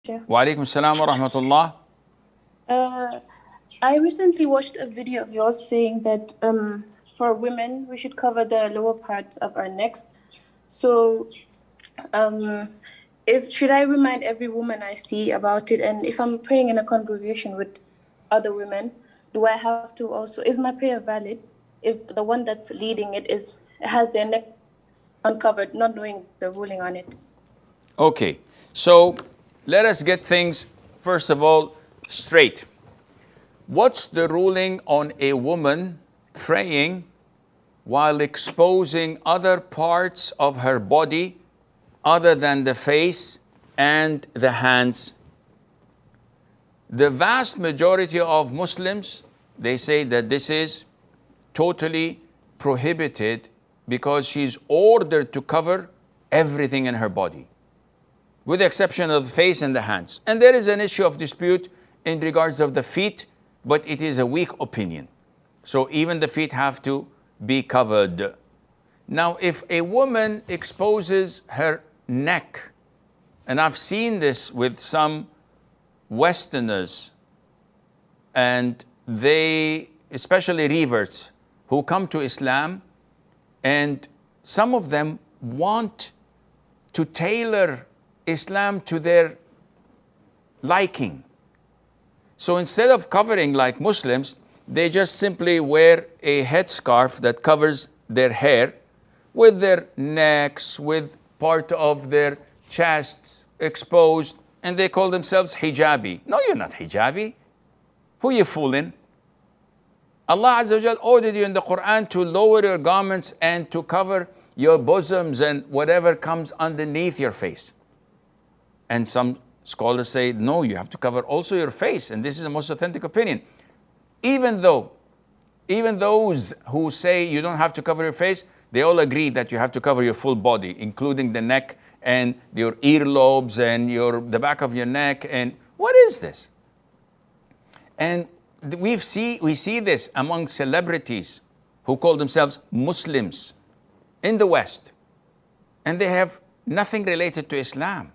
Sheikh. Wa alaikum salam wa rahmatullah. I recently watched a video of yours saying that for women we should cover the lower parts of our necks. So, if should I remind every woman I see about it, and if I'm praying in a congregation with other women, do I have to also? Is my prayer valid if the one that's leading it has their neck uncovered, not knowing the ruling on it? Okay, so let us get things first of all straight. What's the ruling on a woman praying while exposing other parts of her body other than the face and the hands? The vast majority of Muslims, they say that this is totally prohibited because she's ordered to cover everything in her body, with the exception of the face and the hands. And there is an issue of dispute in regards of the feet, but it is a weak opinion. So even the feet have to be covered. Now, if a woman exposes her neck, and I've seen this with some Westerners, and they, especially reverts, who come to Islam, and some of them want to tailor Islam to their liking. So instead of covering like Muslims, they just simply wear a headscarf that covers their hair, with their necks, with part of their chests exposed, and they call themselves hijabi. No, you're not hijabi. Who are you fooling? Allah Azza wa Jal ordered you in the Quran to lower your garments and to cover your bosoms and whatever comes underneath your face. And some scholars say, no, you have to cover also your face. And this is the most authentic opinion. Even those who say you don't have to cover your face, they all agree that you have to cover your full body, including the neck and your earlobes and the back of your neck. And what is this? And we see this among celebrities who call themselves Muslims in the West. And they have nothing related to Islam.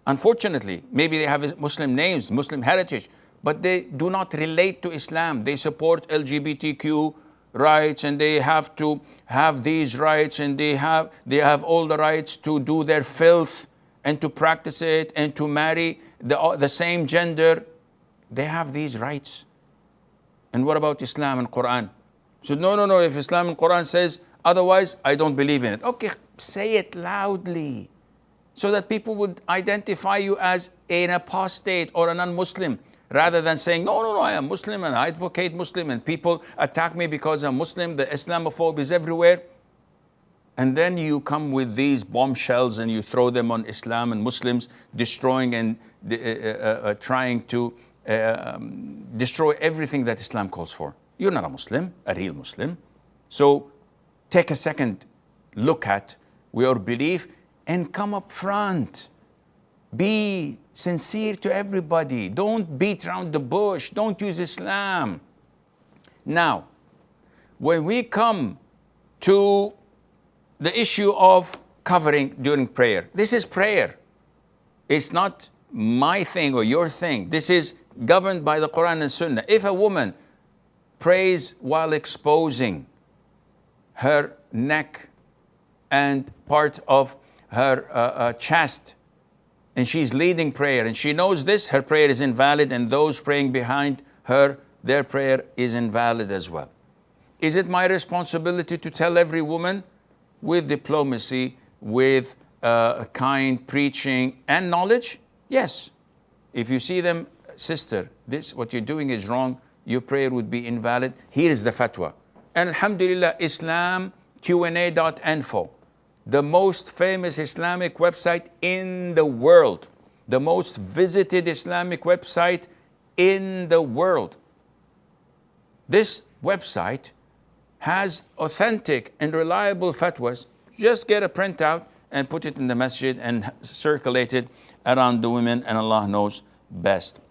Unfortunately, maybe they have Muslim names, Muslim heritage, but they do not relate to Islam. They support LGBTQ rights, and they have to have these rights, and they have all the rights to do their filth and to practice it and to marry the same gender. They have these rights. And what about Islam and Quran? So no, if Islam and Quran says otherwise, I don't believe in it. Okay, say it loudly, so that people would identify you as an apostate or a non-Muslim, rather than saying, no, I am Muslim and I advocate Muslim and people attack me because I'm Muslim. The Islamophobe is everywhere. And then you come with these bombshells and you throw them on Islam and Muslims, destroying and trying to destroy everything that Islam calls for. You're not a Muslim, a real Muslim. So take a second look at your belief and come up front. Be sincere to everybody. Don't beat around the bush. Don't use Islam. Now, when we come to the issue of covering during prayer, this is prayer. It's not my thing or your thing. This is governed by the Quran and Sunnah. If a woman prays while exposing her neck and part of her chest, and she's leading prayer, and she knows this, her prayer is invalid, and those praying behind her, their prayer is invalid as well. Is it my responsibility to tell every woman with diplomacy, with kind preaching and knowledge? Yes. If you see them, sister, this, what you're doing is wrong, your prayer would be invalid, here is the fatwa. And alhamdulillah, Islam Q&A.info, the most famous Islamic website in the world, the most visited Islamic website in the world. This website has authentic and reliable fatwas. Just get a printout and put it in the masjid and circulate it around the women, and Allah knows best.